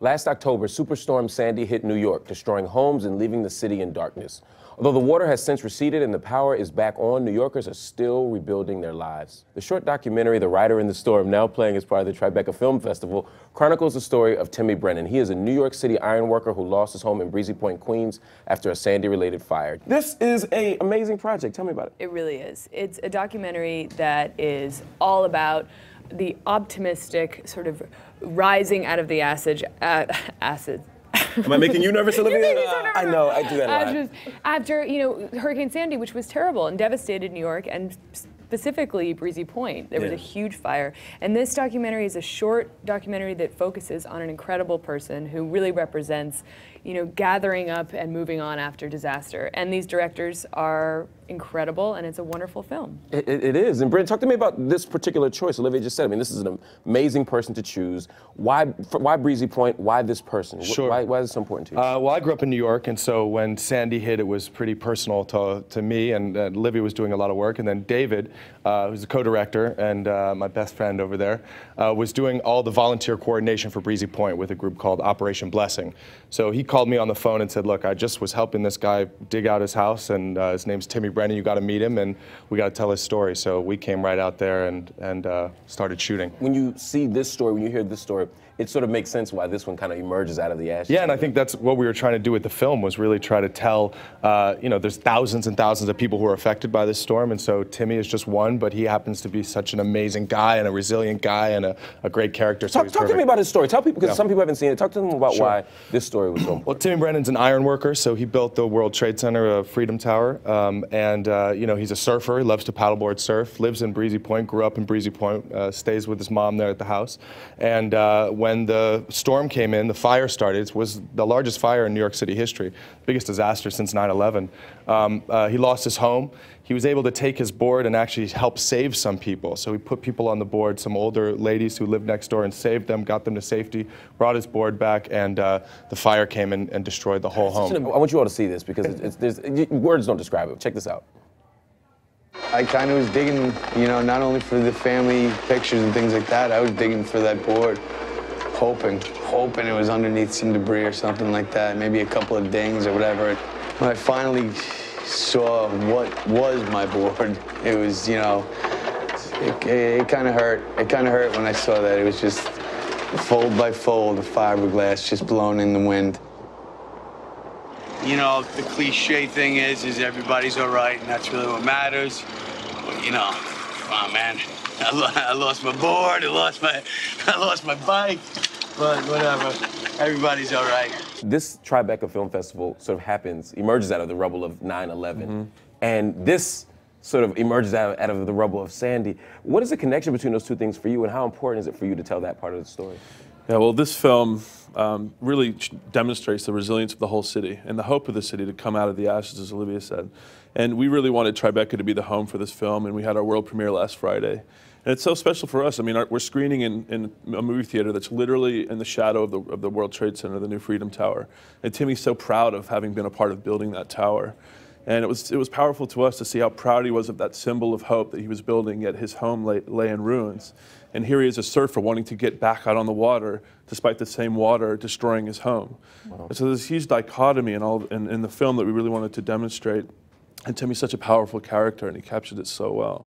Last October, Superstorm Sandy hit New York, destroying homes and leaving the city in darkness. Although the water has since receded and the power is back on, New Yorkers are still rebuilding their lives. The short documentary, The Rider in the Storm, now playing as part of the Tribeca Film Festival, chronicles the story of Timmy Brennan. He is a New York City iron worker who lost his home in Breezy Point, Queens, after a Sandy-related fire. This is an amazing project. Tell me about it. It really is. It's a documentary that is all about the optimistic sort of rising out of the acid. Am I making you nervous, Olivia? I know, I do that a lot. After, Hurricane Sandy, which was terrible and devastated New York, and specifically Breezy Point. There was a huge fire. And this documentary is a short documentary that focuses on an incredible person who really represents, gathering up and moving on after disaster. And these directors are incredible, and it's a wonderful film. It is. And Bryn, talk to me about this particular choice. Olivia just said, this is an amazing person to choose. Why Breezy Point? Why this person? Sure. Why is it so important to you? Well, I grew up in New York, and so when Sandy hit, it was pretty personal to me, and Olivia was doing a lot of work. And then David, who's a co-director and my best friend over there, was doing all the volunteer coordination for Breezy Point with a group called Operation Blessing. So he called me on the phone and said, look, I just was helping this guy dig out his house, and his name's Timmy Brennan. You got to meet him, and we got to tell his story. So we came right out there and started shooting. When you see this story, when you hear this story, it sort of makes sense why this one kind of emerges out of the ashes. Yeah, and I think that's what we were trying to do with the film, was really try to tell, there's thousands and thousands of people who are affected by this storm, and so Timmy is just one, but he happens to be such an amazing guy and a resilient guy and a great character. So talk to me about his story. Tell people, because some people haven't seen it. Talk to them about why this story was so important. Well, Timmy Brennan's an iron worker, so he built the World Trade Center, Freedom Tower, he's a surfer. He loves to paddleboard surf, lives in Breezy Point, grew up in Breezy Point, stays with his mom there at the house, and when the storm came in, the fire started. It was the largest fire in New York City history, biggest disaster since 9/11. He lost his home. He was able to take his board and actually help save some people. So he put people on the board, some older ladies who lived next door, and saved them, got them to safety, brought his board back, and the fire came and destroyed the whole home. I want you all to see this, because words don't describe it. Check this out. I kind of was digging, not only for the family pictures and things like that, I was digging for that board, hoping it was underneath some debris or something like that, maybe a couple of dings or whatever. When I finally saw what was my board, it was, it kind of hurt. It kind of hurt when I saw that. It was just fold by fold, the fiberglass just blown in the wind. The cliche thing is everybody's all right, and that's really what matters. But, come on, man. I lost my board, I lost my bike, but whatever. Everybody's all right. This Tribeca Film Festival sort of emerges out of the rubble of 9/11, and this sort of emerges out of the rubble of Sandy. What is the connection between those two things for you, and how important is it for you to tell that part of the story? Yeah, well, this film really demonstrates the resilience of the whole city and the hope of the city to come out of the ashes, as Olivia said. And we really wanted Tribeca to be the home for this film, and we had our world premiere last Friday. And it's so special for us. We're screening in a movie theater that's literally in the shadow of the World Trade Center, the new Freedom Tower. And Timmy's so proud of having been a part of building that tower. And it was powerful to us to see how proud he was of that symbol of hope that he was building, yet his home lay in ruins. And here he is, a surfer wanting to get back out on the water, despite the same water destroying his home. Wow. And so there's a huge dichotomy in the film that we really wanted to demonstrate. And Timmy's such a powerful character, and he captured it so well.